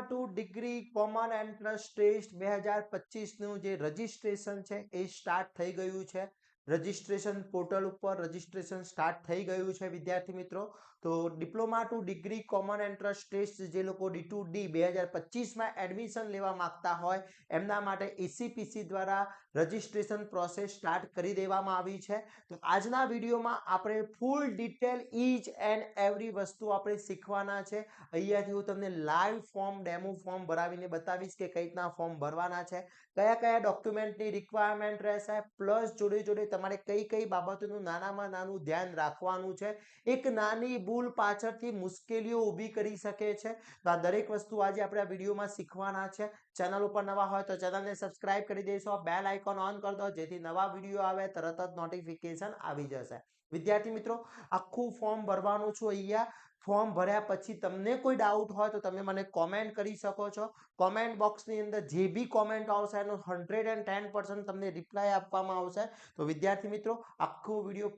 Two degree common entrance test 2025નું જે registration છે એ સ્ટાર્ટ થઈ ગયું છે. રજિસ્ટ્રેશન પોર્ટલ ઉપર રજિસ્ટ્રેશન સ્ટાર્ટ થઈ ગયું છે વિદ્યાર્થી મિત્રો. તો diploma to degree common entrance test જે લોકો D2D 2025માં એડમિશન લેવા માંગતા હોય એમના માટે એસીપીસી દ્વારા રજિસ્ટ્રેશન પ્રોસેસ સ્ટાર્ટ કરી દેવામાં આવી છે. તો આજના વિડીયોમાં આપણે ફૂલ ડિટેલ ઈચ એન્ડ એવરી વસ્તુ આપણે શીખવાના છે. અહીંયાથી હું તમને લાઈવ ફોર્મ ડેમો ફોર્મ ભરાવીને બતાવીશ કે કઈ રીતના ફોર્મ ભરવાના છે, કયા કયા ડોક્યુમેન્ટની રિક્વાયરમેન્ટ રહેશે, પ્લસ જોડે જોડે તમારે કઈ કઈ બાબતોનું નાનામાં નાનું ધ્યાન રાખવાનું છે. એક નાની ભૂલ પાછળથી મુશ્કેલીઓ ઊભી કરી શકે છે. તો આ દરેક વસ્તુ આજે આપણે આ વિડીયોમાં શીખવાના છે. ચેનલ ઉપર નવા હોય તો ચેનલને સબસ્ક્રાઇબ કરી દેશો, બેલ આઇકોન ઓન કરી દો જેથી નવા વિડીયો આવે તરત જ નોટિફિકેશન આવી જશે. વિદ્યાર્થી મિત્રો, આખું ફોર્મ ભરવાનું છું. અહીંયા ફોર્મ ભર્યા પછી તમને કોઈ ડાઉટ હોય તો તમે મને કોમેન્ટ કરી શકો છો. કોમેન્ટ બોક્સની અંદર જે બી કોમેન્ટ આવશે એનો 110% તમને રિપ્લાય આપવામાં આવશે. તો વિદ્યાર્થી મિત્રો, આખું વિડીયો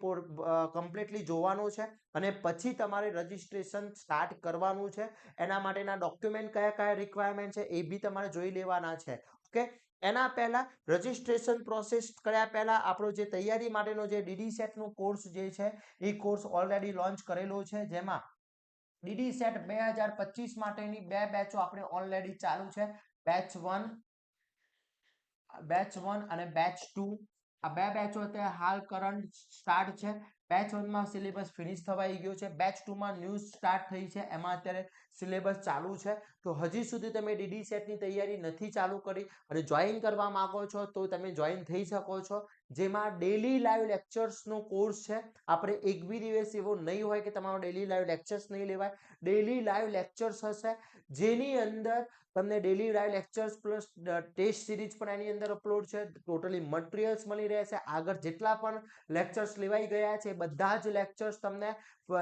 કમ્પ્લીટલી જોવાનું છે અને પછી તમારે રજિસ્ટ્રેશન સ્ટાર્ટ કરવાનું છે. એના માટેના ડોક્યુમેન્ટ કયા કયા રિક્વાયરમેન્ટ છે એ બી તમારે જોઈ લેવાના છે. ઓકે, એના પહેલા રજિસ્ટ્રેશન પ્રોસેસ કર્યા પહેલા આપણો જે તૈયારી માટેનો જે ડીડી સેટનો કોર્સ જે છે એ કોર્સ ઓલરેડી લોન્ચ કરેલો છે, જેમાં ડીડી સેટ 2025 માટેની બે બેચો આપણે ઓલરેડી ચાલુ છે. બેચ 1 અને બેચ 2. આ બે બેચો અત્યારે હાલ કરંટ સ્ટાર્ટ છે. બેચ 1 માં સિલેબસ ફિનિશ થવાઈ ગયો છે. બેચ 2 માં ન્યૂ સ્ટાર્ટ થઈ છે, એમાં અત્યારે સિલેબસ ચાલુ છે. તો હજી સુધી તમે ડીડી સેટની તૈયારી નથી ચાલુ કરી અને જોઈન કરવા માંગો છો તો તમે જોઈન થઈ શકો છો. જેમાં ડેલી લાઈવ લેક્ચર્સનો કોર્સ છે. આપણે એક બી દિવસ એવો નહીં હોય કે તમારો ડેલી લાઈવ લેક્ચર્સ નહીં લેવાય. ડેલી લાઈવ લેક્ચર્સ હશે, જેની અંદર તમને daily live lectures plus test series પણ એની અંદર અપલોડ છે. ટોટલી મટીરિયલ્સ મળી રહેશે. આગળ જેટલા પણ લેક્ચર્સ લેવાઈ ગયા છે બધા જ લેક્ચર્સ તમને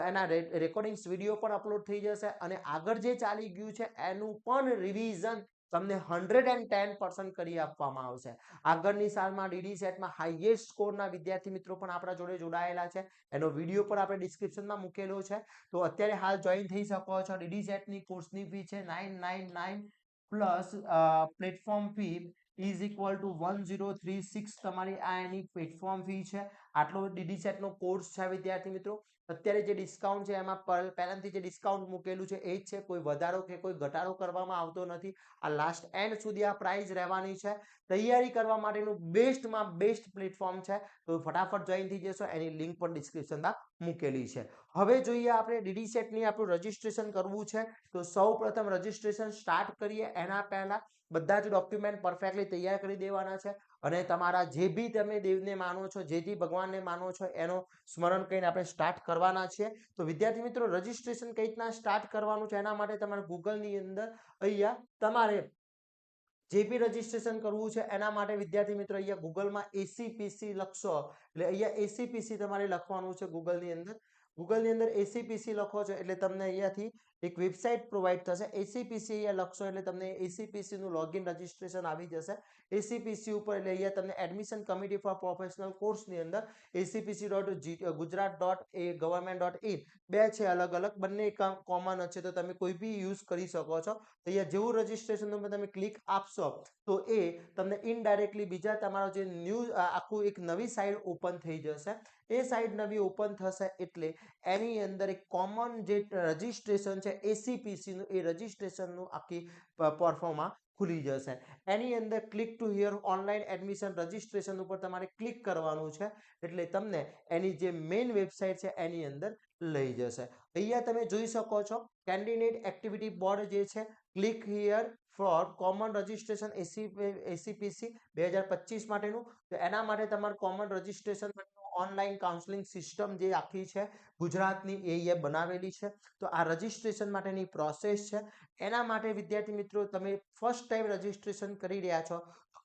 એના રેકોર્ડિંગ્સ વિડીયો પણ અપલોડ થઈ જશે અને આગળ જે ચાલી ગયું છે એનું પણ રિવિઝન તમને 110% કરી આપવામાં આવશે. આગળની સાલમાં ડીડી સેટમાં હાઈએસ્ટ સ્કોરના વિદ્યાર્થી મિત્રો પણ આપણા જોડે જોડાયેલા છે. એનો વિડીયો પણ આપણે ડિસ્ક્રિપ્શનમાં મૂકેલો છે. તો અત્યારે હાલ જોઈન થઈ શકો છો. ડીડી સેટની કોર્સની ફી છે 999 plus platform fee is equal to 1036. તમારી આ એની પ્લેટફોર્મ ફી છે. આટલો ડીડી સેટનો કોર્સ છે વિદ્યાર્થી મિત્રો. અત્યારે જે ડિસ્કાઉન્ટ છે એમાં પહેલાથી જે ડિસ્કાઉન્ટ મૂકેલું છે એ જ છે, કોઈ વધારો કે કોઈ ઘટાડો કરવામાં આવતો નથી. આ લાસ્ટ એન્ડ સુધી આ પ્રાઇસ રહેવાની છે. તૈયારી કરવા માટેનું બેસ્ટમાં બેસ્ટ પ્લેટફોર્મ છે. તો ફટાફટ જોઈન થઈ જશો. એની લિંક પણ ડિસ્ક્રિપ્શનમાં મૂકેલી છે. હવે જોઈએ આપણે ડીડી સેટની આપણું રજિસ્ટ્રેશન કરવું છે તો સૌ પ્રથમ રજિસ્ટ્રેશન સ્ટાર્ટ કરીએ. એના પહેલા બધા જ ડોક્યુમેન્ટ પરફેક્ટલી તૈયાર કરી દેવાના છે અને તમારા જે બી તમે દેવને માનો છો, જે બી ભગવાનને માનો છો એનો સ્મરણ કરીને આપણે સ્ટાર્ટ કરવાના છીએ. તો વિદ્યાર્થી મિત્રો, રજિસ્ટ્રેશન કઈ રીતના સ્ટાર્ટ કરવાનું છે એના માટે તમારે ગૂગલની અંદર અહીંયા તમારે જે બી રજિસ્ટ્રેશન કરવું છે એના માટે વિદ્યાર્થી મિત્રો અહીંયા ગૂગલમાં એસીપીસી લખશો એટલે અહીંયા એસીપીસી તમારે લખવાનું છે. ગૂગલની અંદર એસીપીસી લખો છો એટલે તમને અહીંયાથી એક વેબસાઇટ પ્રોવાઈડ થશે. એસીપીસી અહીંયા લખશો એટલે તમને એસીપીસી નું લોગિન રજિસ્ટ્રેશન આવી જશે. એસીપીસી ઉપર એટલે અહીંયા તમને એડમિશન કમિટી ફોર પ્રોફેશનલ કોર્સની અંદર acpc.gujarat.gov.in બે છે અલગ અલગ, બંને કોમન છે તો તમે કોઈ બી યુઝ કરી શકો છો. અહીંયા જેવું રજિસ્ટ્રેશન ઉપર તમે ક્લિક આપશો તો એ તમને ઇનડાયરેક્ટલી બીજા તમારો જે ન્યૂ આખું એક નવી સાઇટ ઓપન થઈ જશે. એ સાઇટ નવી ઓપન થશે એટલે એની અંદર એક કોમન જે રજિસ્ટ્રેશન છે એસીપીસી નું, એ રજિસ્ટ્રેશનનું આખી પરફોર્મા ખુલી જશે. એની અંદર click two here online admission registration ઉપર તમારે ક્લિક કરવાનું છે એટલે તમને એની જે મેઇન વેબસાઇટ છે એની અંદર લઈ જશે. અહીંયા તમે જોઈ શકો છો કેન્ડિડેટ એક્ટિવિટી બોર્ડ જે છે, click here for common registration ACPC 2025 માટેનું. તો એના માટે તમારે common registration online counselling system જે આખી છે ગુજરાતની એ બનાવેલી છે. તો આ રજિસ્ટ્રેશન માટેની પ્રોસેસ છે. એના માટે વિદ્યાર્થી મિત્રો, તમે ફર્સ્ટ ટાઈમ રજિસ્ટ્રેશન કરી રહ્યા છો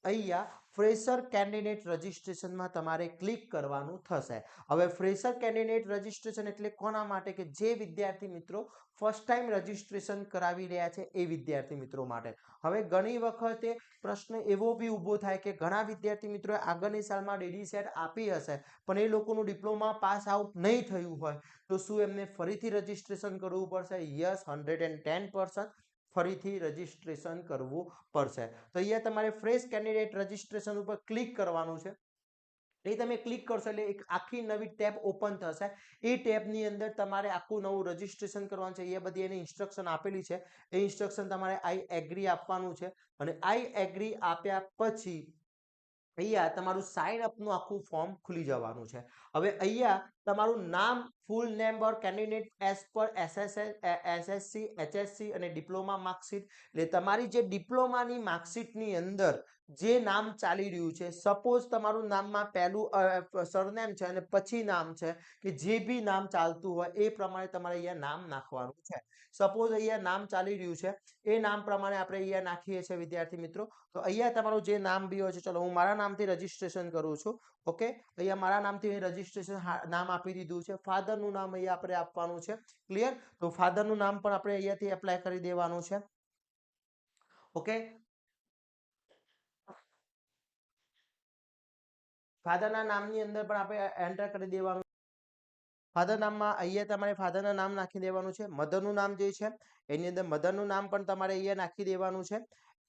અહીંયા ફ્રેશર કેન્ડિડેટ રજિસ્ટ્રેશનમાં તમારે ક્લિક કરવાનું થશે. હવે ફ્રેશર કેન્ડિડેટ રજિસ્ટ્રેશન એટલે કોના માટે? કે જે વિદ્યાર્થી મિત્રો ફર્સ્ટ ટાઈમ રજિસ્ટ્રેશન કરાવી રહ્યા છે એ વિદ્યાર્થી મિત્રો માટે. હવે ઘણી વખતે પ્રશ્ન એવો બી ઊભો થાય કે ઘણા વિદ્યાર્થી મિત્રોએ આગળની સાલમાં ડીડી સેટ આપી હશે પણ એ લોકોનું ડિપ્લોમા પાસ આઉટ નહીં થયું હોય તો શું એમને ફરીથી રજિસ્ટ્રેશન કરવું પડશે? યસ, 110%. ફરીથી રજીસ્ટ્રેશન કરવું પડશે. તો અહીંયા તમારે ફ્રેશ કેન્ડિડેટ રજીસ્ટ્રેશન ઉપર ક્લિક કરવાનું છે. એ તમે ક્લિક કરશો એટલે એક આખી નવી ટેબ ઓપન થશે. એ ટેબની અંદર તમારે આખું નવું રજીસ્ટ્રેશન કરવાનું છે. એ બધી એની ઇન્સ્ટ્રક્શન આપેલી છે. એ ઇન્સ્ટ્રક્શન તમારે આઈ એગ્રી આપવાનું છે અને આઈ એગ્રી આપ્યા પછી અહીંયા તમારું સાઇન અપનું આખું ફોર્મ ખુલી જવાનું છે. હવે અહીંયા તમારું નામ, ફૂલ નેમ ઓર candidate as per SSC, HSC અને ડિપ્લોમા માર્કશીટ, એટલે તમારી જે ડિપ્લોમાની માર્કશીટની અંદર જે નામ ચાલી રહ્યું છે, સપોઝ તમારું નામમાં પહેલું સરનેમ છે અને પછી નામ છે, કે જે બી નામ ચાલતું હોય એ પ્રમાણે તમારે અહીંયા નામ નાખવાનું છે. સપોઝ અહીંયા નામ ચાલી રહ્યું છે, એ નામ પ્રમાણે આપણે અહીંયા નાખીએ છીએ વિદ્યાર્થી મિત્રો. તો અહીંયા તમારું જે નામ બી હોય છે, ચલો હું મારા નામથી રજીસ્ટ્રેશન કરું છું. ઓકે, અહીંયા મારા નામથી રજીસ્ટ્રેશન નામ આપી દીધું છે. ફાધરનું નામ અહીંયા આપણે આપવાનું છે. ક્લિયર? તો ફાધરનું નામ પણ આપણે અહીંયાથી એપ્લાય કરી દેવાનું છે. ઓકે, ફાધરના નામની અંદર પણ આપણે એન્ટર કરી દેવાનું. ફાધર નામમાં અહીંયા તમારે ફાધરના નામ નાખી દેવાનું છે. મધરનું નામ જે છે એની અંદર મધરનું નામ પણ તમારે અહીંયા નાખી દેવાનું છે.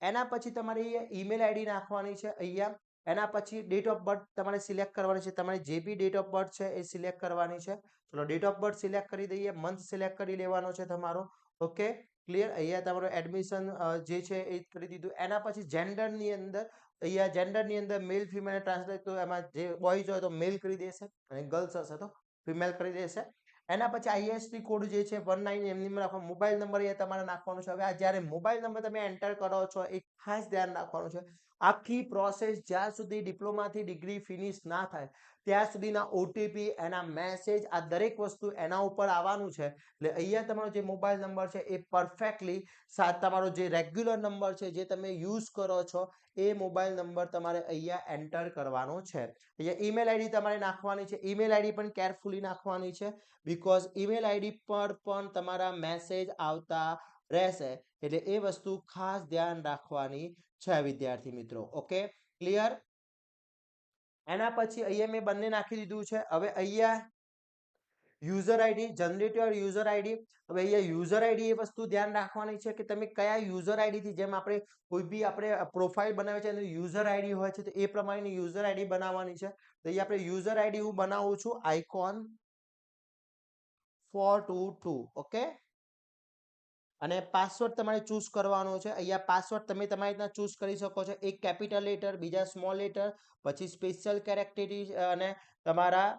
એના પછી તમારે અહીંયા ઈમેલ આઈડી નાખવાની છે. અહીંયા એના પછી ડેટ ઓફ બર્થ તમારે સિલેક્ટ કરવાની છે. તમારે જે બી ડેટ ઓફ બર્થ છે એ સિલેક્ટ કરવાની છે. ચલો ડેટ ઓફ બર્થ સિલેક્ટ કરી દઈએ. મંથ સિલેક્ટ કરી લેવાનો છે તમારો. Okay, clear? અહીંયા તમારો એડમિશન જે છે એ કરી દીધું. એના પછી જેન્ડરની અંદર અહીંયા જેન્ડરની અંદર મેલ ફિમેલ ટ્રાન્સલેટ, તો એમાં જે બોયઝ હોય તો મેલ કરી દેશે અને ગર્લ્સ હશે તો ફિમેલ કરી દેશે. એના પછી આઈએસડી કોડ જે છે 19 એમની રાખવાનો. મોબાઈલ નંબર એ તમારે નાખવાનો છે. હવે આ જ્યારે મોબાઈલ નંબર તમે એન્ટર કરો છો એ ખાસ ધ્યાન રાખવાનું છે. આખી પ્રોસેસ જ્યાં સુધી ડિપ્લોમાથી ડિગ્રી ફિનિશ ના થાય ત્યાં સુધીના ઓટીપી, એના મેસેજ, આ દરેક વસ્તુ એના ઉપર આવવાનું છે. એટલે અહીંયા તમારો જે મોબાઈલ નંબર છે એ પરફેક્ટલી તમારો જે રેગ્યુલર નંબર છે જે તમે યુઝ કરો છો એ મોબાઈલ નંબર તમારે અહીંયા એન્ટર કરવાનો છે. અહીંયા ઈમેલ આઈડી તમારે નાખવાની છે. ઈમેલ આઈડી પણ કેરફુલી નાખવાની છે, બીકોઝ ઈમેલ આઈડી પર પણ તમારા મેસેજ આવતા રહેશે. એટલે એ વસ્તુ ખાસ ધ્યાન રાખવાની છે વિદ્યાર્થી મિત્રો. Okay, clear? એના પછી અહીંયા મેં બંને નાખી દીધું છે. હવે અહીંયા user ID, generate your user ID. હવે અહીંયા યુઝર આઈડી એ વસ્તુ ધ્યાન રાખવાની છે કે તમે કયા યુઝર આઈડીથી, જેમ આપણે કોઈ બી આપણે પ્રોફાઇલ બનાવે છે એની યુઝર આઈડી હોય છે, તો એ પ્રમાણેની યુઝર આઈડી બનાવવાની છે. તો અહીંયા આપણે યુઝર આઈડી હું બનાવું છું આઇકોન 422. ઓકે, અને પાસવર્ડ તમારે ચૂઝ કરવાનો છે. અહીંયા પાસવર્ડ તમે તમારી રીતના ચૂઝ કરી શકો છો. એક કેપિટલ લેટર, બીજા સ્મોલ લેટર, પછી સ્પેશિયલ કેરેક્ટરી અને તમારા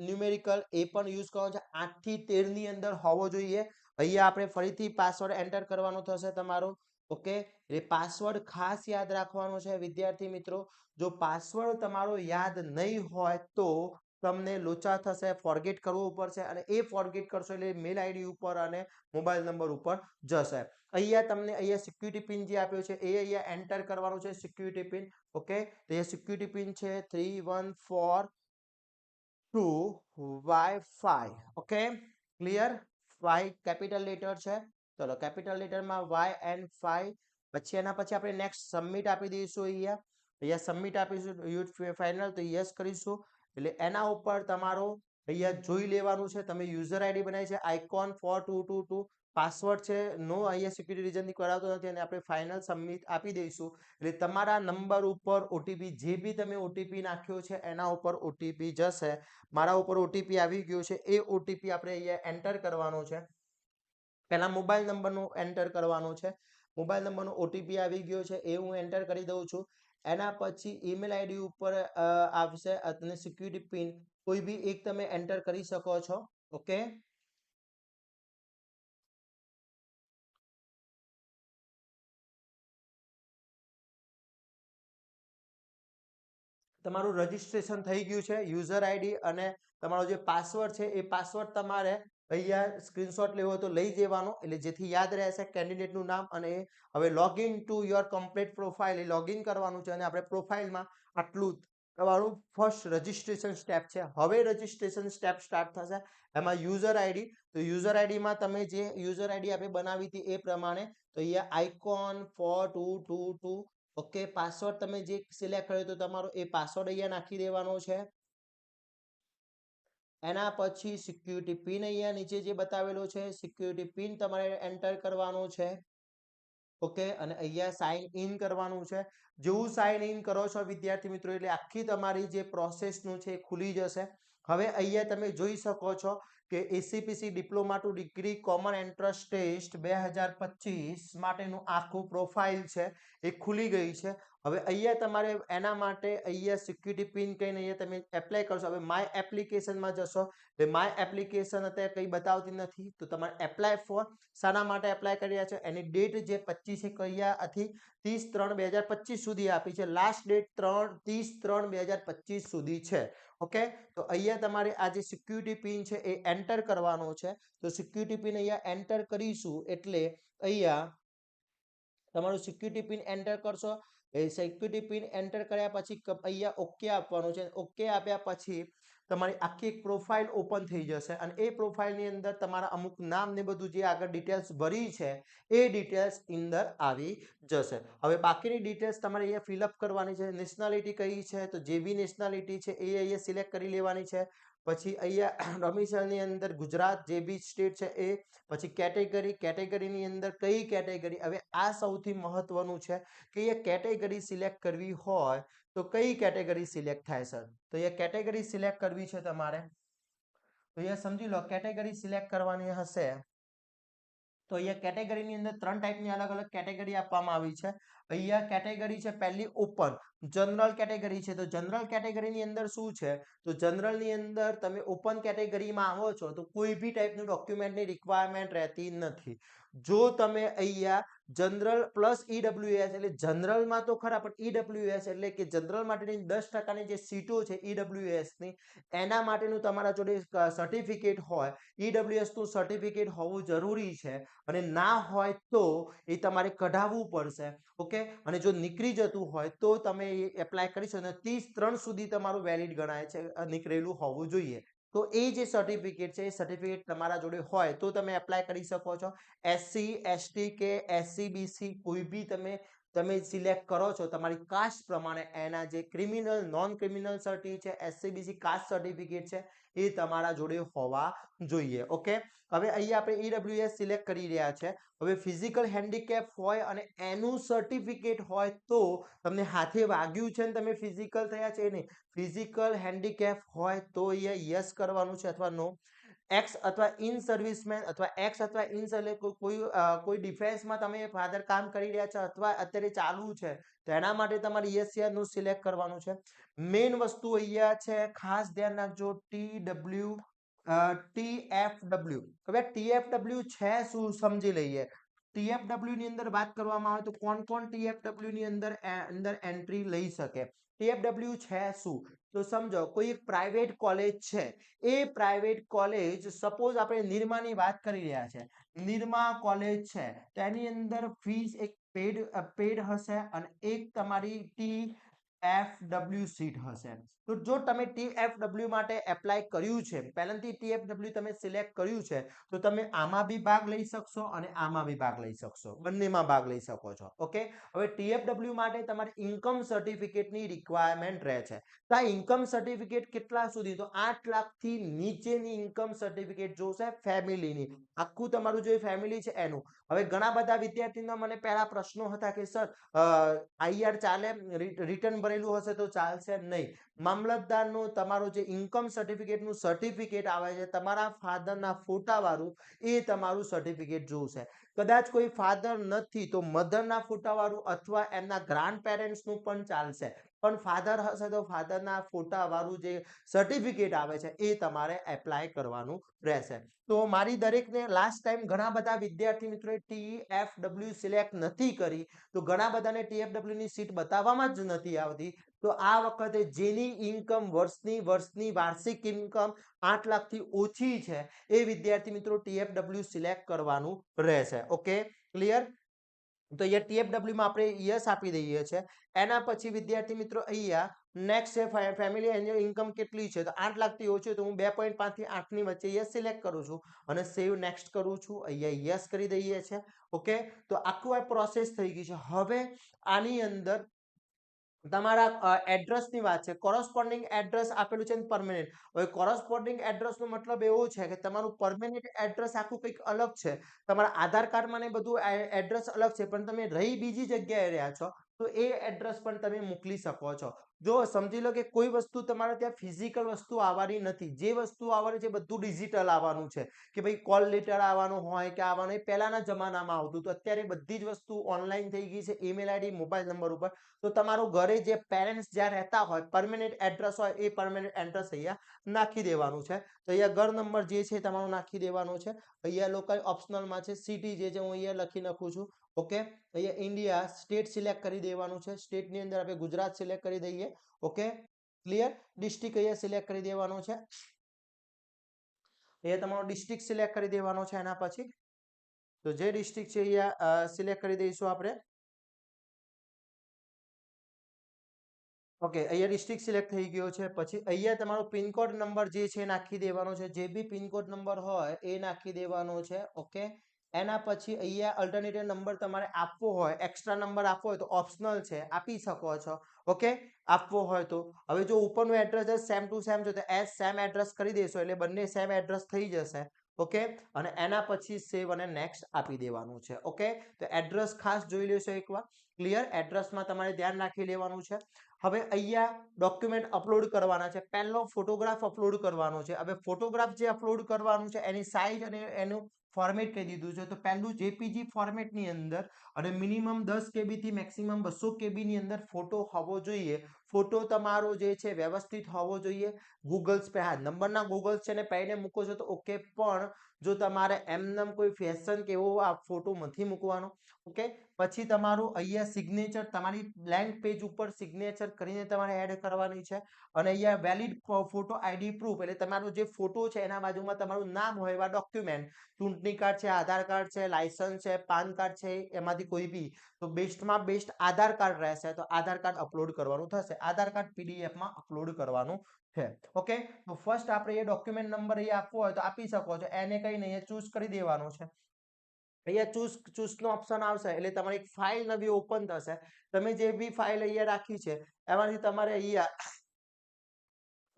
ન્યુમેરિકલ એ પણ યુઝ કરવાનો છે. 8 થી 13 ની અંદર હોવો જોઈએ. અહીંયા આપણે ફરીથી પાસવર્ડ એન્ટર કરવાનો થશે તમારો. ઓકે, એટલે પાસવર્ડ ખાસ યાદ રાખવાનો છે વિદ્યાર્થી મિત્રો. જો પાસવર્ડ તમારો યાદ નહીં હોય તો તમને લોચા થશે, ફોરગેટ કરવું પડશે અને એ ફોરગેટ કરશો એટલે મેલ આઈડી ઉપર અને મોબાઈલ નંબર ઉપર જશે. અહીંયા તમને અહીંયા સિક્યુરિટી પિન જે આપ્યો છે એ અહીંયા એન્ટર કરવાનું છે. Security pin. ઓકે, તો એ સિક્યુરિટી પિન છે 3142Y5. Okay, clear? Y capital letter છે. ચલો કેપિટલ લેટરમાં Y એન્ડ 5. પછી એના પછી આપણે નેક્સ્ટ સબમિટ આપી દઈશું. અહીંયા સબમિટ આપીશું. યુ ફાઇનલ, તો યસ કરીશું. એટલે એના ઉપર તમારો અહીંયા જોઈ લેવાનું છે. તમે યુઝર આઈડી બનાવી છે આઇકોન 4222. પાસવર્ડ છે નો, અહીંયા સિક્યુરિટી રીઝનથી કરાવતો નથી અને આપણે ફાઇનલ સબમિટ આપી દઈશું. એટલે તમારા નંબર ઉપર ઓટીપી, જે બી તમે ઓટીપી નાખ્યો છે એના ઉપર ઓટીપી જશે. મારા ઉપર ઓટીપી આવી ગયો છે. એ ઓટીપી આપણે અહીંયા એન્ટર કરવાનો છે. પહેલા મોબાઈલ નંબરનો એન્ટર કરવાનો છે. મોબાઈલ નંબરનો ઓટીપી આવી ગયો છે, એ હું એન્ટર કરી દઉં છું. એના પછી ઈમેલ આઈડી ઉપર આવશે અને સિક્યુરિટી પિન કોઈ બી એક તમે એન્ટર કરી શકો છો. ઓકે, તમારું રજીસ્ટ્રેશન થઈ ગયું છે. યુઝર આઈડી અને તમારો જે પાસવર્ડ છે એ પાસવર્ડ તમારે અહીંયા સ્ક્રીનશોટ લેવો હોય તો લઈ જવાનો, એટલે જેથી યાદ રહેશે કેન્ડિડેટનું નામ. અને હવે login to your complete profile, A login કરવાનું છે અને આપણે પ્રોફાઇલમાં આટલું તમારું ફર્સ્ટ રજીસ્ટ્રેશન સ્ટેપ છે. હવે રજીસ્ટ્રેશન સ્ટેપ સ્ટાર્ટ થશે. એમાં યુઝર આઈડી, તો યુઝર આઈડીમાં તમે જે યુઝર આઈડી આપણે બનાવી હતી એ પ્રમાણે, તો અહીંયા આઇકોન 4222. ઓકે, પાસવર્ડ તમે જે સિલેક્ટ કર્યો તો તમારો એ પાસવર્ડ અહીંયા નાખી દેવાનો છે. એના પછી સિક્યુરિટી પિન અહીંયા નીચે જે બતાવેલો છે સિક્યુરિટી પિન તમારે એન્ટર કરવાનો છે. ઓકે, અને અહીંયા સાઇન ઇન કરવાનું છે. જેવું સાઇન ઇન કરો છો વિદ્યાર્થી મિત્રો એટલે આખી તમારી જે પ્રોસેસનું છે એ ખુલી જશે. હવે અહીંયા તમે જોઈ શકો છો કે ACPC diploma to degree common entrance test 2025 માટેનું આખું પ્રોફાઇલ છે એ ખુલી ગઈ છે. હવે અહીંયા તમારે એના માટે અહીંયા સિક્યુરિટી પિન કહીને અહીંયા તમે એપ્લાય કરશો. હવે માય એપ્લિકેશનમાં જશો એટલે માય એપ્લિકેશન અત્યારે કંઈ બતાવતી નથી, તો તમારે એપ્લાય ફોર શાના માટે એપ્લાય કરી રહ્યા છો એની ડેટ જે 25 કયાથી 30/3/2025 સુધી આપી છે. લાસ્ટ ડેટ 30/3/2025 સુધી છે. ઓકે, તો અહીંયા તમારે આ જે સિક્યુરિટી પિન છે એ એન્ટર કરવાનો છે. તો સિક્યુરિટી પિન અહીંયા એન્ટર કરીશું એટલે અહીંયા તમારું સિક્યુરિટી પિન એન્ટર કરશો. એ સિક્યુરિટી પિન એન્ટર કર્યા પછી અહીંયા ઓકે આપવાનું છે. ઓકે આપ્યા પછી તમારી આખી એક પ્રોફાઇલ ઓપન થઈ જશે અને એ પ્રોફાઇલની અંદર તમારા અમુક નામ ને બધું જે આગળ ડિટેલ્સ ભરી છે એ ડિટેલ્સ અંદર આવી જશે. હવે બાકીની ડિટેલ્સ તમારે અહીંયા ફિલઅપ કરવાની છે. નેશનાલિટી કઈ છે તો જે બી નેશનાલિટી છે એ અહીંયા સિલેક્ટ કરી લેવાની છે. પછી અહીંયા ડોમિસાઇલની અંદર ગુજરાત જે બી સ્ટેટ છે એ, પછી કેટેગરીની અંદર કઈ કેટેગરી. હવે આ સૌથી મહત્વનું છે કે એ કેટેગરી સિલેક્ટ કરવી હોય તો કઈ કેટેગરી સિલેક્ટ થાય સર? તો એ કેટેગરી સિલેક્ટ કરવી છે તમારે, તો એ સમજી લો કેટેગરી સિલેક્ટ કરવાની હશે. તો અહીંયા કેટેગરીની અંદર 3 ટાઈપની અલગ અલગ કેટેગરી આપવામાં આવી છે. અહીંયા કેટેગરી છે પહેલી ઓપન, જનરલ કેટેગરી છે. તો જનરલ કેટેગરીની અંદર શું છે તો જનરલની અંદર તમે ઓપન કેટેગરીમાં આવો છો તો કોઈ બી ટાઈપનું ડોક્યુમેન્ટની રિક્વાયરમેન્ટ રહેતી નથી. જો તમે અહીંયા જનરલ પ્લસ ઈડબ્લ્યુએસ એટલે જનરલમાં તો ખરા, પણ ઈડબ્લ્યુએસ એટલે કે જનરલ માટેની 10% જે સીટો છે ઈડબ્લ્યુએસની એના માટેનું તમારા જોડે સર્ટિફિકેટ હોય, ઈડબ્લ્યુએસ નું સર્ટિફિકેટ હોવું જરૂરી છે. અને ના હોય તો એ તમારે કઢાવવું પડશે. ઓકે, અને જો નીકળી જતું હોય તો તમે એપ્લાય કરી શકો. 30/3 સુધી તમારું વેલિડ ગણાય છે, નીકળેલું હોવું જોઈએ. તો એ જે સર્ટિફિકેટ છે એ સર્ટિફિકેટ તમારા જોડે હોય તો તમે એપ્લાય કરી શકો છો. એસસી એસટી કે એસસીબીસી કોઈ બી તમે સિલેક્ટ કરો છો તમારી કાસ્ટ પ્રમાણે એના જે ક્રિમિનલ નોન ક્રિમિનલ સર્ટિ છે, એસસીબીસી કાસ્ટ સર્ટિફિકેટ છે એ તમારા જોડે હોવા જોઈએ. ઓકે, હવે અહીંયા આપણે ઈડબ્લ્યુએસ સિલેક્ટ કરી રહ્યા છે. હવે ફિઝિકલ હેન્ડીકેપ હોય અને એનું સર્ટિફિકેટ હોય તો તમને હાથે વાગ્યું છે ને તમે ફિઝિકલ થયા છે નહીં, ફિઝિકલ હેન્ડીકેપ હોય તો અહીંયા યસ કરવાનું છે અથવા નો. એક્સ અથવા ઇન સર્વિસમેન અથવા એક્સ અથવા ઇન કોઈ ડિફેન્સમાં તમે ફાધર કામ કરી રહ્યા છો અથવા અત્યારે ચાલુ છે તો એના માટે તમારે યસ યા નો સિલેક્ટ કરવાનું છે. મેઇન વસ્તુ અહીંયા છે, ખાસ ધ્યાન રાખજો, TFW. હવે TFW છે શું સમજી લઈએ. TFW ની અંદર વાત કરવામાં આવે તો કોણ કોણ TFW ની અંદર એન્ટ્રી લઈ શકે. TFW છે શું તો સમજો કોઈ એક પ્રાઇવેટ કોલેજ છે, એ પ્રાઇવેટ કોલેજ સપોઝ આપણે નિરમાની વાત કરી રહ્યા છે, નિરમા કોલેજ છે તો એની અંદર ફીસ એક પેડ હશે અને એક તમારી TFW સીટ હશે. તો જો તમે TFW માટે એપ્લાય કર્યું છે, પહેલાથી TFW તમે સિલેક્ટ કર્યું છે તો તમે આમાં બી ભાગ લઈ શકશો અને આમાં બી ભાગ લઈ શકશો, બંનેમાં ભાગ લઈ શકો છો. ઓકે, હવે TFW માટે તમારે ઇન્કમ સર્ટિફિકેટની રિક્વાયરમેન્ટ રહે છે. તો આ ઇન્કમ સર્ટિફિકેટ કેટલા સુધી તો 8 લાખથી નીચેની ઇન્કમ સર્ટિફિકેટ જોશે ફેમિલીની, આખું તમારું જે ફેમિલી છે એનું. હવે ઘણા બધા વિદ્યાર્થીઓના મને પહેલા પ્રશ્નો હતા કે સર આઈઆર ચાલે, રિટર્ન ભરેલું હશે તો ચાલશે નહીં. મામલતદારનું તમારું જે ઇન્કમ સર્ટિફિકેટનું સર્ટિફિકેટ આવે છે તમારા ફાધરના ફોટા વાળું, એ તમારું સર્ટિફિકેટ જોશે. કદાચ કોઈ ફાધર નથી તો મધરના ફોટા વાળું અથવા એમના ગ્રાન્ડ પેરેન્ટ્સનું પણ ચાલશે, પણ ફાધર હશે તો ફાધરના ફોટા વાળું જે સર્ટિફિકેટ આવે છે એ તમારે એપ્લાય કરવાનું રહેશે. તો મારી દરેકને લાસ્ટ ટાઈમ ઘણા બધા વિદ્યાર્થી મિત્રોએ TFW સિલેક્ટ નથી કરી તો ઘણા બધાને TFW ની સીટ બતાવવામાં જ નથી આવતી. તો આ વખતે જેની ઇન્કમ વર્ષની વાર્ષિક ઇન્કમ 8 લાખથી ઓછી છે એ વિદ્યાર્થી મિત્રો TFW સિલેક્ટ કરવાનું રહેશે. Okay, clear? તો અહીંયા TFW માં આપણે યસ આપી દઈએ છે. એના પછી વિદ્યાર્થી મિત્રો અહીંયા નેક્સ્ટ છે ફેમિલી એન્યુઅલ ઇન્કમ કેટલી છે તો 8 લાખથી ઓછી, તો હું 2.5 થી 8 ની વચ્ચે યસ સિલેક્ટ કરું છું અને સેવ નેક્સ્ટ કરું છું. અહીંયા યસ કરી દઈએ છે. ઓકે, તો આખું આ પ્રોસેસ થઈ ગઈ છે. હવે આની અંદર તમારા એડ્રેસની વાત છે, કોરસ્પોન્ડિંગ એડ્રેસ આપેલું છે પરમેનન્ટ. હવે કોરસ્પોન્ડિંગ એડ્રેસનો મતલબ એવો છે કે તમારું પરમેનન્ટ એડ્રેસ આખું કંઈક અલગ છે. તમારા આધાર કાર્ડમાં ને બધું એડ્રેસ અલગ છે, પણ તમે રહી બીજી જગ્યાએ રહ્યા છો તો એ એડ્રેસ પણ તમે મોકલી શકો છો. જો સમજી લો કે કોઈ વસ્તુ તમારે ત્યાં ફિઝિકલ વસ્તુ આવવાની નથી, જે વસ્તુ આવવાની છે બધું ડિજિટલ આવવાનું છે, કે ભાઈ કોલ લેટર આવવાનું હોય કે આવવાનું, એ પહેલાના જમાનામાં આવતું. તો અત્યારે બધી જ વસ્તુ ઓનલાઈન થઈ ગઈ છે, ઈમેલ આઈડી, મોબાઈલ નંબર ઉપર. તો તમારું ઘરે જે પેરેન્ટ્સ જ્યાં રહેતા હોય, પરમેનન્ટ એડ્રેસ હોય, એ પરમેનન્ટ એડ્રેસ અહીંયા નાખી દેવાનું છે. તો અહીંયા ઘર નંબર જે છે તમારું નાખી દેવાનું છે. અહીંયા લોકલ ઓપ્શનલમાં છે સિટી જે છે હું અહીંયા લખી નાખું છું. ઓકે, અહીંયા ઇન્ડિયા સ્ટેટ સિલેક્ટ કરી દેવાનું છે. સ્ટેટની અંદર આપણે ગુજરાત સિલેક્ટ કરી દઈએ. Okay, clear. ડિસ્ટ્રિક્ટ અહીંયા સિલેક્ટ કરી દેવાનો છે. અહીંયા તમારો ડિસ્ટ્રિક્ટ સિલેક્ટ કરી દેવાનો છે. એના પછી તો જે ડિસ્ટ્રિક્ટ છે અહીંયા સિલેક્ટ કરી દઈશું આપણે. ઓકે, અહીંયા ડિસ્ટ્રિક્ટ સિલેક્ટ થઈ ગયો છે. પછી અહીંયા તમારો પિનકોડ નંબર જે છે નાખી દેવાનો છે. જે બી પિનકોડ નંબર હોય એ નાખી દેવાનો છે. ઓકે, એના પછી અહીંયા અલ્ટરનેટિવ નંબર તમારે આપવો હોય, એક્સ્ટ્રા નંબર આપવો હોય તો ઓપ્શનલ છે, આપી શકો છો. ઓકે, આપવો હોય તો. હવે જો ઉપરનું એડ્રેસ સેમ ટુ સેમ છે તો એઝ સેમ એડ્રેસ કરી દેશો એટલે બંને સેમ એડ્રેસ થઈ જશે. ઓકે, અને એના પછી સેવ અને નેક્સ્ટ આપી દેવાનું છે. ઓકે, તો એડ્રેસ ખાસ જોઈ લેશો એકવાર. ક્લિયર. એડ્રેસમાં તમારે ધ્યાન રાખી લેવાનું છે. હવે અહીંયા ડોક્યુમેન્ટ અપલોડ કરવાના છે. પહેલો ફોટોગ્રાફ અપલોડ કરવાનો છે. હવે ફોટોગ્રાફ જે અપલોડ કરવાનું છે એની સાઇઝ અને એનું ફોર્મેટ કહી દીધું છે. તો પહેલું જેપીજી ફોર્મેટની અંદર અને મિનિમમ 10 KB થી મેક્સિમમ 200 KB ની અંદર ફોટો હોવો જોઈએ. ફોટો તમારો જે છે વ્યવસ્થિત હોવો જોઈએ. ગૂગલ્સ પે હા નંબરના ગૂગલ્સ છે ને પહેને મૂકો છો તો ઓકે, પણ જો તમારે એમનેમ કોઈ ફેશન કે એવો આ ફોટો નથી મૂકવાનો. ઓકે, પછી તમારું અહીંયા સિગ્નેચર તમારી બ્લેન્ક પેજ ઉપર સિગ્નેચર કરીને તમારે એડ કરવાની છે. અને અહીંયા વેલિડ ફોટો આઈડી પ્રૂફ એટલે તમારો જે ફોટો છે એના બાજુમાં તમારું નામ હોય એવા ડોક્યુમેન્ટ, ચૂંટણી કાર્ડ છે, આધાર કાર્ડ છે, લાયસન્સ છે, પાન કાર્ડ છે, એમાંથી કોઈ બી. તો બેસ્ટમાં બેસ્ટ આધાર કાર્ડ રહેશે તો આધાર કાર્ડ અપલોડ કરવાનું થશે. આધાર કાર્ડ પીડીએફમાં અપલોડ કરવાનું છે. ઓકે, તો ફર્સ્ટ આપણે એ ડોક્યુમેન્ટ નંબર અહીંયા આપવો હોય તો આપી શકો છો. એને કઈ નહીં ચૂઝ કરી દેવાનું છે. અહીંયા ચૂઝનો ઓપ્શન આવશે એટલે તમારી એક ફાઇલ નવી ઓપન થશે. તમે જે બી ફાઇલ અહીંયા રાખી છે એમાંથી તમારે અહીંયા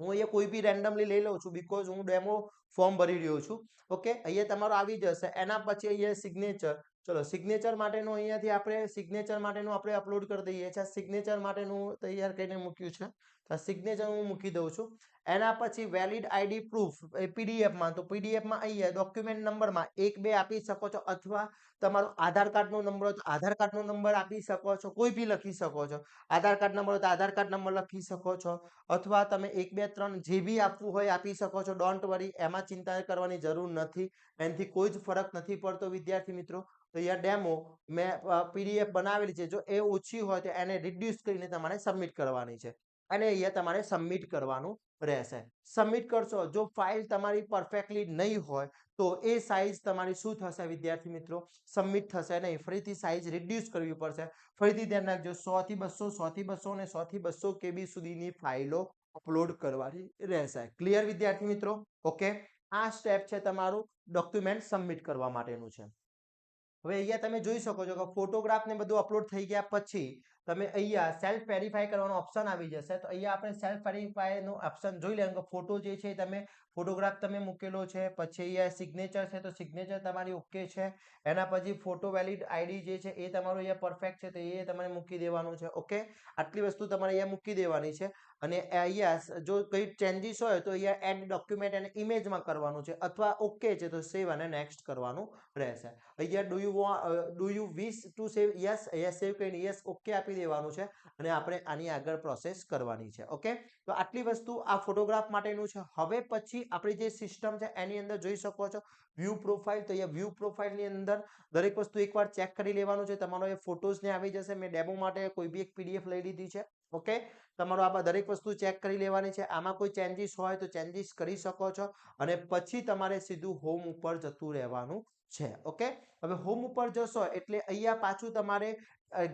હું અહીંયા કોઈ બી રેન્ડમલી લઈ લઉં છું બીકોઝ હું ડેમો ફોર્મ ભરી રહ્યો છું. ઓકે, અહીંયા તમારો આવી જશે. એના પછી અહીંયા સિગ્નેચર. ચલો સિગ્નેચર માટેનું અહીંયાથી આપણે સિગ્નેચર માટેનું આપણે અપલોડ કરી દઈએ છીએ. સિગ્નેચર માટેનું તૈયાર કરીને મૂક્યું છે. તો સિગ્નેચર હું મૂકી દઉં છું. એના પછી વેલિડ આઈડી પ્રૂફ એ પીડીએફમાં, તો પીડીએફમાં અહીંયા ડોક્યુમેન્ટ નંબરમાં 1 2 આપી શકો છો, અથવા તમારો આધાર કાર્ડનો નંબર હોય તો આધાર કાર્ડનો નંબર આપી શકો છો, કોઈ બી લખી શકો છો. આધાર કાર્ડ નંબર હોય તો આધાર કાર્ડ નંબર લખી શકો છો, અથવા તમે 1 2 3 જે બી આપવું હોય આપી શકો છો. ડોન્ટ વરી, એમાં ચિંતા કરવાની જરૂર નથી. એનાથી કોઈ જ ફરક નથી પડતો વિદ્યાર્થી મિત્રો. તો અહીંયા ડેમો મેં પીડીએફ બનાવેલી છે. જો એ ઓછી હોય તો એને રિડ્યુસ કરીને તમારે સબમિટ કરવાની છે અને અહીંયા તમારે સબમિટ કરવાનું રહેશે. સબમિટ કરશો, જો ફાઇલ તમારી પરફેક્ટલી નહીં હોય તો એ સાઇઝ તમારી શું થશે વિદ્યાર્થી મિત્રો, સબમિટ થશે નહીં. ફરીથી સાઇઝ રિડ્યુસ કરવી પડશે. ફરીથી ધ્યાન રાખજો 100 થી 200, 100 થી 200 અને 100 થી 200 KB સુધીની ફાઇલો અપલોડ કરવાની રહેશે. ક્લિયર વિદ્યાર્થી મિત્રો? ઓકે, આ સ્ટેપ છે તમારું ડોક્યુમેન્ટ સબમિટ કરવા માટેનું છે. હવે અહીંયા તમે જોઈ શકો છો કે ફોટોગ્રાફ ને બધું અપલોડ થઈ ગયા પછી તમે અહીંયા સેલ્ફ વેરીફાઈ કરવાનો ઓપ્શન આવી જશે. તો અહીંયા આપણે સેલ્ફ વેરીફાઈ નો ઓપ્શન જોઈ લેવાનું કે ફોટો જે છે તમે ફોટોગ્રાફ તમે મૂકેલો છે. પછી અહીંયા સિગ્નેચર છે તો સિગ્નેચર તમારી ઓકે છે. એના પછી ફોટો વેલિડ આઈડી જે છે એ તમારું અહીંયા પરફેક્ટ છે તો એ તમારે મૂકી દેવાનું છે. ઓકે, આટલી વસ્તુ તમારે અહીંયા મૂકી દેવાની છે. અને અહીંયા જો કઈ ચેન્જીસ હોય તો અહીંયા એડ ડોક્યુમેન્ટ અને ઇમેજમાં કરવાનું છે, અથવા ઓકે છે તો સેવ અને નેક્સ્ટ કરવાનું રહેશે. અહીંયા do you wish to save? Yes. અહીંયા સેવ કરીને યસ ઓકે આપી દેવાનું છે અને આપણે આની આગળ પ્રોસેસ કરવાની છે. ઓકે, તો આટલી વસ્તુ આ ફોટોગ્રાફ માટેનું છે. હવે પછી આપણી જે સિસ્ટમ છે એની અંદર જોઈ શકો છો વ્યૂ પ્રોફાઇલ. તો અહીંયા વ્યૂ પ્રોફાઇલની અંદર દરેક વસ્તુ એકવાર ચેક કરી લેવાનું છે. તમારો એ ફોટોઝ ને આવી જશે. મેં ડેમો માટે કોઈ બી એક પીડીએફ લઈ લીધી છે. ઓકે, તમારો આ દરેક વસ્તુ ચેક કરી લેવાની છે. આમાં કોઈ ચેન્જીસ હોય તો ચેન્જીસ કરી શકો છો અને પછી તમારે સીધું હોમ ઉપર જતું રહેવાનું છે. ઓકે, હવે હોમ ઉપર જશો એટલે અહીંયા પાછું તમારે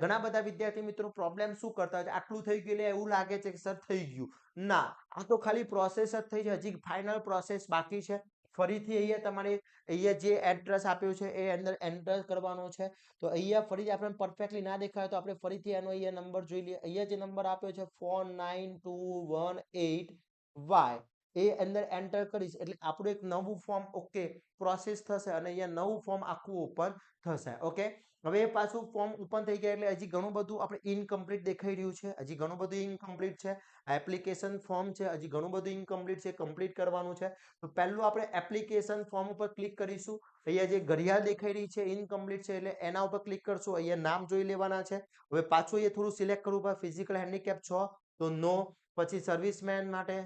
ઘણા બધા વિદ્યાર્થી મિત્રો પ્રોબ્લેમ શું કરતા હોય છે, આટલું થઈ ગયું એવું લાગે છે કે સર થઈ ગયું. ના, આ તો ખાલી પ્રોસેસ જ થઈ છે, હજી ફાઇનલ પ્રોસેસ બાકી છે. ફરીથી અહીંયા તમારે અહીંયા જે એડ્રેસ આપ્યું છે એ અંદર એન્ટર કરવાનો છે. તો અહીંયા ફરીથી આપણે પરફેક્ટલી ના દેખાય તો આપણે ફરીથી એનો અહીંયા નંબર જોઈ લઈએ. અહીંયા જે નંબર આપ્યો છે 49218Y એ અંદર એન્ટર કરીશ એટલે આપણું એક નવું ફોર્મ ઓકે પ્રોસેસ થશે અને અહીંયા નવું ફોર્મ આખું ઓપન થશે. ઓકે, હવે પાછું ફોર્મ ઓપન થઈ ગયા એટલે હજી ઘણું બધું આપણે ઇનકમ્પ્લીટ દેખાઈ રહ્યું છે. હજી ઘણું બધું ઇનકમ્પ્લીટ છે. એપ્લિકેશન ફોર્મ છે, હજી ઘણું બધું ઇનકમ્પ્લીટ છે, કમ્પ્લીટ કરવાનું છે. તો પહેલું આપણે એપ્લિકેશન ફોર્મ ઉપર ક્લિક કરીશું. અહીંયા જે ઘડિયાળ દેખાઈ રહી છે ઇનકમ્પ્લીટ છે એટલે એના ઉપર ક્લિક કરશું. અહીંયા નામ જોઈ લેવાના છે. હવે પાછું અહીંયા થોડું સિલેક્ટ કરવું પડે. ફિઝિકલ હેન્ડીકેપ છો તો નો. પછી સર્વિસમેન માટે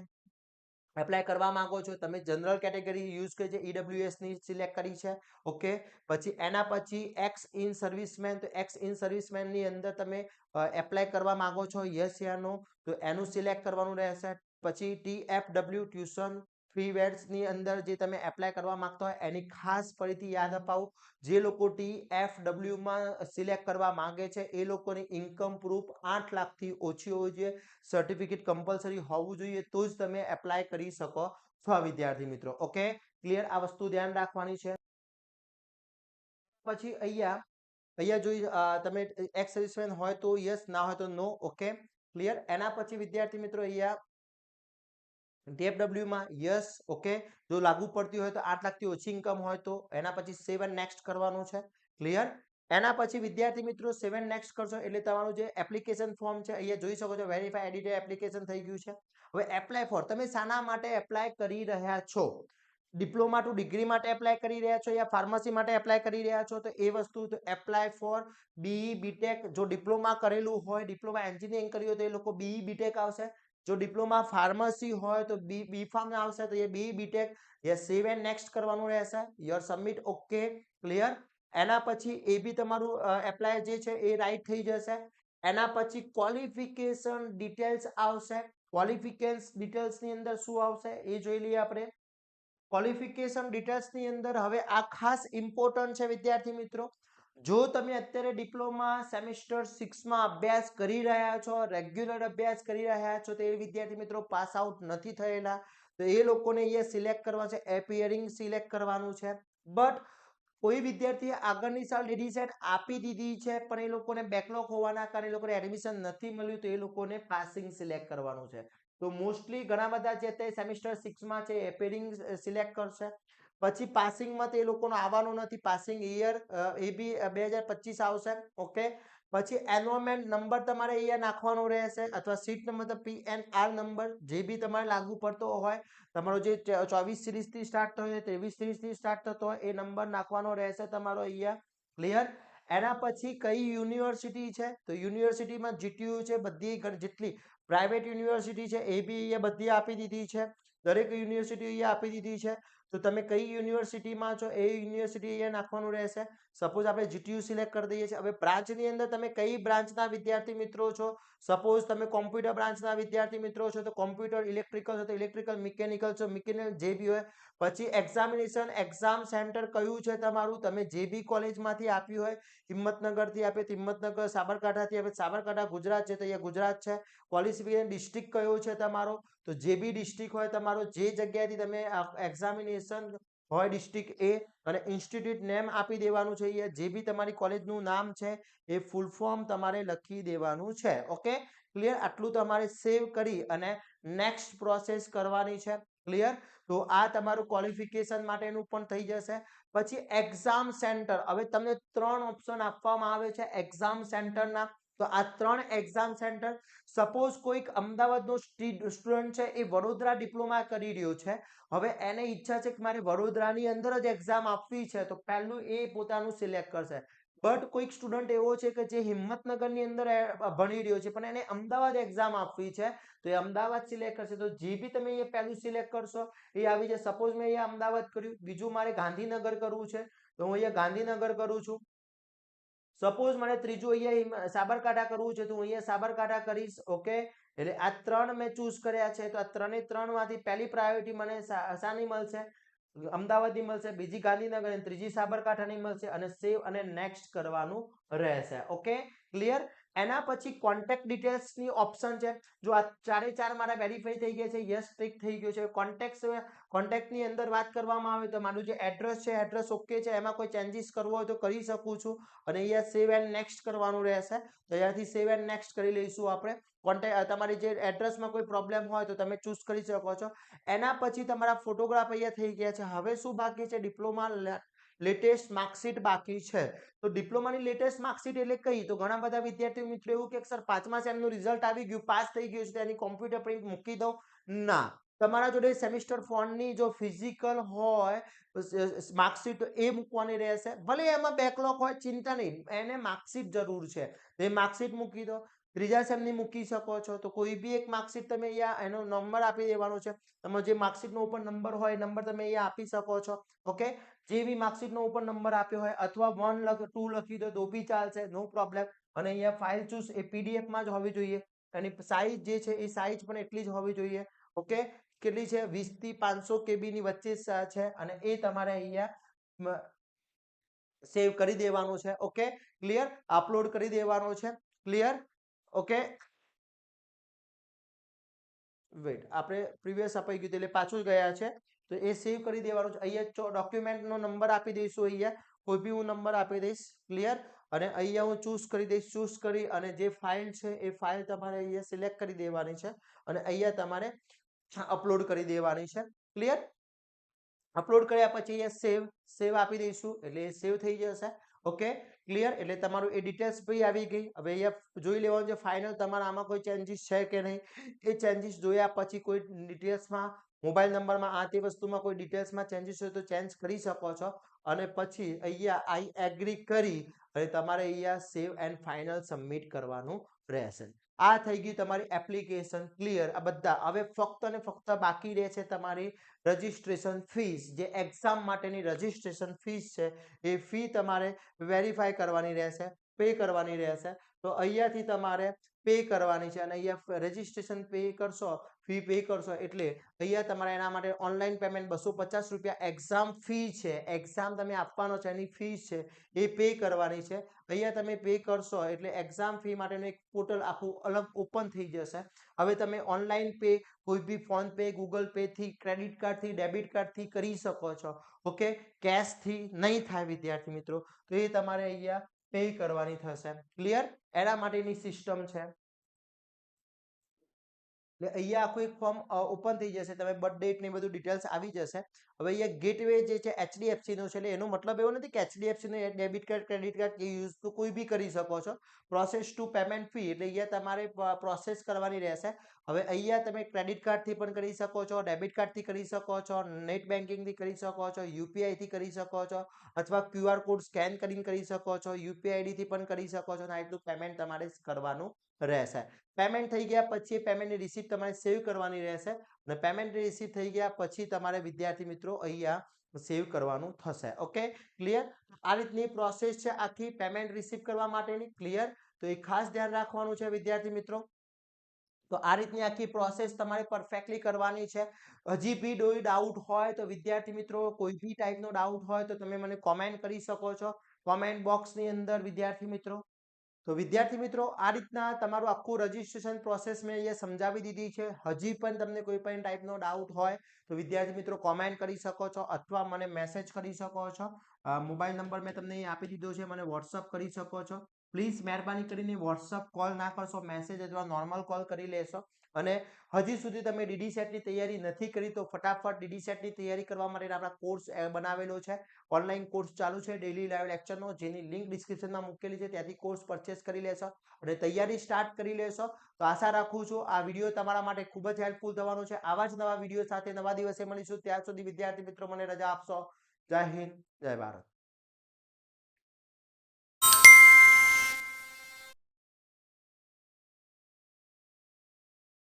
એપ્લાય કરવા માંગો છો તમે જનરલ કેટેગરી યુઝ કરી છે ઈડબ્લ્યુએસ ની સિલેક્ટ કરી છે. ઓકે, પછી એના પછી એક્સ ઇન સર્વિસમેન તો એક્સ ઇન સર્વિસમેન ની અંદર તમે એપ્લાય કરવા માંગો છો યસ યા નો તો એનું સિલેક્ટ કરવાનું રહેશે. પછી TFW ટ્યુશન ફી વેટ્સ ની અંદર જે તમે એપ્લાય કરવા માંગતા હોય એની ખાસ ફરીથી યાદ અપાવું. જે લોકો TFW માં સિલેક્ટ કરવા માંગે છે એ લોકોની ઇન્કમ પ્રૂફ 8 લાખથી ઓછી હોવી જોઈએ. સર્ટિફિકેટ કમ્પલસરી હોવું જોઈએ તો જ તમે એપ્લાય કરી શકો છો વિદ્યાર્થી મિત્રો. ઓકે, ક્લિયર, આ વસ્તુ ધ્યાન રાખવાની છે. પછી અહીંયા જોઈ તમે એક્સ સર્વિસમેન હોય તો યસ, ના હોય તો નો. Okay, clear. એના પછી વિદ્યાર્થી મિત્રો અહીંયા TFW માં યસ. ઓકે, જો લાગુ પડતી હોય તો 8 લાખથી ઓછી ઇન્કમ હોય તો એના પછી 7 નેક્સ્ટ કરવાનું છે. ક્લિયર. એના પછી વિદ્યાર્થી મિત્રો 7 નેક્સ્ટ કરશો એટલે તમારું જે એપ્લિકેશન ફોર્મ છે અહીંયા જોઈ શકો છો વેરીફાઈ એડિટેડ એપ્લિકેશન થઈ ગયું છે. હવે એપ્લાય ફોર તમે શાના માટે એપ્લાય કરી રહ્યા છો? ડિપ્લોમા ટુ ડિગ્રી માટે એપ્લાય કરી રહ્યા છો યા ફાર્મસી માટે એપ્લાય કરી રહ્યા છો તો એ વસ્તુ તો એપ્લાય ફોર BE BTech. જો ડિપ્લોમા કરેલું હોય, ડિપ્લોમા એન્જિનિયરિંગ કર્યું હોય તો એ લોકો BE BTech આવશે. જો ડિપ્લોમા ફાર્મસી હોય તો બી ફાર્મ આવશે તો એ BE BTech. Yes, save and next કરવાનું રહેશે. Your submit. Okay, clear. એના પછી એ બી તમારું એપ્લાય જે છે એ રાઈટ થઈ જશે. એના પછી ક્વોલિફિકેશન ડિટેલ્સ આવશે. ક્વોલિફિકેશન ડિટેલ્સ ની અંદર શું આવશે એ જોઈ લઈએ આપણે. ક્વોલિફિકેશન ડિટેલ્સ ની અંદર હવે આ ખાસ ઇમ્પોર્ટન્ટ છે વિદ્યાર્થી મિત્રો. જો તમે અત્યારે ડિપ્લોમા સેમિસ્ટર 6 માં અભ્યાસ કરી રહ્યા છો, રેગ્યુલર અભ્યાસ કરી રહ્યા છો તો એ વિદ્યાર્થી મિત્રો પાસ આઉટ નથી થયેલા તો એ લોકોને અહીંયા સિલેક્ટ કરવા છે, એપિયરિંગ સિલેક્ટ કરવાનું છે. બટ કોઈ વિદ્યાર્થી આગળની સાલ ડીડીસેટ આપી દીધી છે પણ એ લોકોને બેકલોગ હોવાના કારણે એ લોકોને એડમિશન નથી મળ્યું તો એ લોકોને પાસિંગ સિલેક્ટ કરવાનું છે. તો મોસ્ટલી ઘણા બધા જે અત્યારે સેમિસ્ટર 6 માં છે એપિયરિંગ સિલેક્ટ કરશે. પછી પાસિંગમાં તો એ લોકોનો આવવાનું નથી. પાસિંગ યર એ બી 2025 આવશે. ઓકે, પછી એનરોલમેન્ટ નંબર તમારે અહીંયા નાખવાનો રહેશે અથવા સીટ નંબર PNR નંબર જે બી તમારે લાગુ પડતો હોય. તમારો જે 24 સિરીઝ થી સ્ટાર્ટ થયો હોય 23 સિરીઝ થી સ્ટાર્ટ થતો હોય એ નંબર નાખવાનો રહેશે તમારો અહીંયા. ક્લિયર. એના પછી કઈ યુનિવર્સિટી છે તો યુનિવર્સિટીમાં GTU છે બધી જેટલી પ્રાઇવેટ યુનિવર્સિટી છે એ બી અહીંયા બધી આપી દીધી છે. દરેક યુનિવર્સિટી અહીંયા આપી દીધી છે. તો તમે કઈ યુનિવર્સિટીમાં છો એ યુનિવર્સિટી અહીંયા નાખવાનું રહેશે. સપોઝ આપણે GTU સિલેક્ટ કરી દઈએ છીએ. હવે બ્રાન્ચની અંદર તમે કઈ બ્રાન્ચના વિદ્યાર્થી મિત્રો છો? સપોઝ તમે કોમ્પ્યુટર બ્રાન્ચના વિદ્યાર્થી મિત્રો છો તો કોમ્પ્યુટર, ઇલેક્ટ્રિકલ છો તો ઇલેક્ટ્રિકલ, મિકેનિકલ છો મિકેનિકલ, જે બી હોય. પછી એક્ઝામિનેશન એક્ઝામ સેન્ટર કયું છે તમારું? તમે જે બી કોલેજમાંથી આપ્યું હોય, હિંમતનગરથી આપે તો હિંમતનગર, સાબરકાંઠાથી આપે સાબરકાંઠા, ગુજરાત છે તો અહીંયા ગુજરાત છે. ક્વોલિફિકેશન ડિસ્ટ્રિક્ટ કયો છે તમારો? તો જે બી ડિસ્ટ્રિક્ટ હોય તમારો, જે જગ્યાએથી તમે એક્ઝામિનેશન હોય ડિસ્ટ્રિક્ટ એ અને ઇન્સ્ટિટ્યૂટ નેમ આપી દેવાનું છે. અહીંયા જે બી તમારી કોલેજનું નામ છે એ ફૂલ ફોર્મ તમારે લખી દેવાનું છે. Okay, clear. આટલું તમારે સેવ કરી અને નેક્સ્ટ પ્રોસેસ કરવાની છે. ક્લિયર. તો આ તમારું ક્વોલિફિકેશન માટેનું પણ થઈ જશે. પછી એક્ઝામ સેન્ટર. હવે તમને 3 ઓપ્શન આપવામાં આવે છે એક્ઝામ સેન્ટરના. તો આ 3 એક્ઝામ સેન્ટર, સપોઝ કોઈક અમદાવાદનો સ્ટુડન્ટ છે એ વડોદરા ડિપ્લોમા કરી રહ્યો છે. હવે એને ઈચ્છા છે કે મારે વડોદરાની અંદર જ એક્ઝામ આપવી છે તો પહેલું એ પોતાનું સિલેક્ટ કરશે. બટ કોઈક સ્ટુડન્ટ એવો છે કે જે હિંમતનગરની અંદર ભણી રહ્યો છે પણ એને અમદાવાદ એક્ઝામ આપવી છે તો એ અમદાવાદ સિલેક્ટ કરશે. તો જે બી તમે અહીંયા પહેલું સિલેક્ટ કરશો એ આવી જાય. સપોઝ મેં અહીંયા અમદાવાદ કર્યું, બીજું મારે ગાંધીનગર કરવું છે તો હું અહીંયા ગાંધીનગર કરું છું. સપોઝ મને ત્રીજું અહીંયા સાબરકાંઠા કરવું છે તો હું અહીંયા સાબરકાંઠા કરીશ. ઓકે, એટલે આ 3 મેં ચૂઝ કર્યા છે તો આ 3 માંથી પહેલી પ્રાયોરિટી મને શાની મળશે? અમદાવાદની મળશે, બીજી ગાંધીનગર અને ત્રીજી સાબરકાંઠાની મળશે અને સેવ અને નેક્સ્ટ કરવાનું રહેશે. Okay, clear. એના પછી કોન્ટેક્ટ ડિટેલ્સની ઓપ્શન છે. જો આ ચારે ચાર મારા વેરીફાઈ થઈ ગયા છે, યસ ટિક થઈ ગયું છે. કોન્ટેક્ટની અંદર વાત કરવામાં આવે તો મારું જે એડ્રેસ છે એડ્રેસ ઓકે છે, એમાં કોઈ ચેન્જીસ કરવો હોય તો કરી શકું છું. અને અહીંયા સેવ એન્ડ નેક્સ્ટ કરવાનું રહેશે. તો અહીંયાથી સેવ એન્ડ નેક્સ્ટ કરી લઈશું આપણે. તમારી જે એડ્રેસમાં કોઈ પ્રોબ્લેમ હોય તો તમે ચૂઝ કરી શકો છો. એના પછી તમારા ફોટોગ્રાફ અહીંયા થઈ ગયા છે. હવે શું બાકી છે? ડિપ્લોમા લેટેસ્ટ માર્કશીટ બાકી છે. તો ડિપ્લોમાની લેટેસ્ટ માર્કશીટ એટલે કઈ? તો ઘણા બધા વિદ્યાર્થીઓ મિત્રો એવું કે સર 5મા સેમનું રિઝલ્ટ આવી ગયું, પાસ થઈ ગયું છે, તેની કોમ્પ્યુટર પ્રિન્ટ મૂકી દઉં. ના, તમારા જોડે સેમિસ્ટર 4ની જો ફિઝિકલ હોય માર્કશીટ એ મૂકવાની રહેશે. ભલે એમાં બેકલોગ હોય, ચિંતા નહીં, એને માર્કશીટ જરૂર છે. એ માર્કશીટ મૂકી દો. 3જા સેમની મૂકી શકો છો. તો કોઈ બી એક માર્કશીટ તમે અહીંયા એનો નંબર આપી દેવાનો છે. તમે જે માર્કશીટનો ઉપર નંબર હોય એ નંબર તમે અહીંયા આપી શકો છો. ઓકે, જે બી માર્કશીટનો ઉપર નંબર આપ્યો હોય અથવા 1 2 લખી દો તો બી ચાલશે, નો પ્રોબ્લેમ. અને અહીંયા ફાઇલ ચૂઝ એ પીડીએફમાં જ હોવી જોઈએ. અને સાઇઝ જે છે એ સાઇઝ પણ એટલી જ હોવી જોઈએ. ઓકે, કેટલી છે? 20 થી 500 KB ની વચ્ચે છે. અને એ તમારે અહીંયા સેવ કરી દેવાનું છે. Okay, clear? અપલોડ કરી દેવાનો છે. ક્લિયર? ઓકે, વેટ, આપણે પ્રીવિયસ અપાઈ ગયું એટલે પાછું જ ગયા છે. તો એ સેવ કરી દેવાનું છે. અહીંયા ડોક્યુમેન્ટનો નંબર આપી દઈશું. અહીંયા કોઈ બી હું નંબર આપી દઈશ. ક્લિયર? અને અહીંયા હું ચૂઝ કરી દઈશ. ચૂઝ કરી અને જે ફાઇલ છે એ ફાઇલ તમારે અહીંયા સિલેક્ટ કરી દેવાની છે. અને અહીંયા તમારે અપલોડ કરી દેવાની છે. ક્લિયર? અપલોડ કર્યા પછી અહીંયા સેવ આપી દઈશું એટલે એ સેવ થઈ જશે. Okay, clear? એટલે તમારું એ ડિટેલ્સ ભાઈ આવી ગઈ. હવે અહીંયા જોઈ લેવાનું છે ફાઇનલ તમારા આમાં કોઈ ચેન્જીસ છે કે નહીં. એ ચેન્જીસ જોયા પછી કોઈ ડિટેલ્સમાં મોબાઈલ નંબરમાં આ તે વસ્તુમાં કોઈ ડિટેલ્સમાં ચેન્જીસ હોય તો ચેન્જ કરી શકો છો. અને પછી અહીંયા આઈ એગ્રી કરી અને તમારે અહીંયા સેવ એન્ડ ફાઇનલ સબમિટ કરવાનું રહેશે. આ થઈ ગઈ તમારી એપ્લિકેશન. ક્લિયર? આ બધા હવે ફક્ત અને ફક્ત બાકી રહે છે તમારી રજિસ્ટ્રેશન ફીસ. જે એક્ઝામ માટેની રજિસ્ટ્રેશન ફીસ છે એ ફી તમારે વેરીફાઈ કરવાની રહેશે, પે કરવાની રહેશે. તો અહીંયાથી તમારે પે કરવાની છે. અને અહીંયા રજિસ્ટ્રેશન પે કરશો, ફી પે કરશો એટલે અહીંયા તમારે એના માટે ઓનલાઈન પેમેન્ટ 250 રૂપિયા એક્ઝામ ફી છે. એક્ઝામ તમે આપવાનો છે એની ફી છે એ પે કરવાની છે. અહીંયા તમે પે કરશો એટલે એક્ઝામ ફી માટેનું એક પોર્ટલ આખું અલગ ઓપન થઈ જશે. હવે તમે ઓનલાઈન પે કોઈ બી ફોન પે, ગૂગલ પે થી, ક્રેડિટ કાર્ડ થી, ડેબિટ કાર્ડ થી કરી શકો છો. ઓકે, કેશ થી નહીં થાય વિદ્યાર્થી મિત્રો. તો એ તમારે અહીંયા પે કરવાની થશે. ક્લિયર? એના માટેની સિસ્ટમ છે. એટલે અહીંયા આખું એક ફોર્મ ઓપન થઈ જશે. તમે બર્થ ડેટ ને બધું ડિટેલ્સ આવી જશે. હવે અહીંયા ગેટવે જે છે HDFC નો છે એટલે એનો મતલબ એવો નથી કે HDFC નો debit card, credit card use તો કોઈ બી કરી શકો છો. પ્રોસેસ ટુ પેમેન્ટ ફી એટલે અહીંયા તમારે પ્રોસેસ કરવાની રહેશે. હવે અહીંયા તમે ક્રેડિટ કાર્ડથી પણ કરી શકો છો, ડેબિટ કાર્ડથી કરી શકો છો, નેટ બેન્કિંગથી કરી શકો છો, યુપીઆઈ થી કરી શકો છો, અથવા QR કોડ સ્કેન કરીને કરી શકો છો, યુપીઆઈ આઈડી થી પણ કરી શકો છો. આ એટલું પેમેન્ટ તમારે કરવાનું રહેશે. પેમેન્ટ થઈ ગયા પછી પેમેન્ટની રિસીપ્ટ તમારે સેવ કરવાની રહેશે. અને પેમેન્ટની રિસીપ્ટ થઈ ગયા પછી તમારે વિદ્યાર્થી મિત્રો અહીંયા સેવ કરવાનું થશે. Okay, clear? આ રીતની પ્રોસેસ છે આખી પેમેન્ટ રિસીવ કરવા માટેની. ક્લિયર? તો એ ખાસ ધ્યાન રાખવાનું છે વિદ્યાર્થી મિત્રો. તો આ રીતની આખી પ્રોસેસ તમારે પરફેક્ટલી કરવાની છે. હજી બી કોઈ ડાઉટ હોય તો વિદ્યાર્થી મિત્રો કોઈ બી ટાઈપનો ડાઉટ હોય તો તમે મને કોમેન્ટ કરી શકો છો કોમેન્ટ બોક્સની અંદર વિદ્યાર્થી મિત્રો. તો વિદ્યાર્થી મિત્રો આ રીતના તમારું આખું રજીસ્ટ્રેશન પ્રોસેસ મેં અહીંયા સમજાવી દીધી છે. હજી પણ તમને કોઈ પણ ટાઈપનો ડાઉટ હોય તો વિદ્યાર્થી મિત્રો કોમેન્ટ કરી શકો છો અથવા મને મેસેજ કરી શકો છો. મોબાઈલ નંબર મેં તમને અહીં આપી દીધો છે, મને વોટ્સઅપ કરી શકો છો. પ્લીઝ મહેરબાની કરીને વોટ્સઅપ કોલ ના કરશો, મેસેજ અથવા નોર્મલ કોલ કરી લેશો. અને હજી સુધી તમે ડીડી સેટની તૈયારી નથી કરી તો ફટાફટ ડીડી સેટની તૈયારી કરવા માટે આપણા કોર્સ બનાવેલો છે. ઓનલાઈન કોર્સ ચાલુ છે ડેઈલી લાઈવ લેક્ચરનો, જેની લિંક ડિસ્ક્રિપ્શનમાં મૂકેલી છે, ત્યાંથી કોર્સ પરચેસ કરી લેશો અને તૈયારી સ્ટાર્ટ કરી લેશો. તો આશા રાખું છું આ વિડીયો તમારા માટે ખૂબ જ હેલ્પફુલ થવાનો છે. આવા જ નવા વિડીયો સાથે નવા દિવસે મળીશું. ત્યાં સુધી વિદ્યાર્થી મિત્રો મને રજા આપશો. જય હિન્દ, જય ભારત.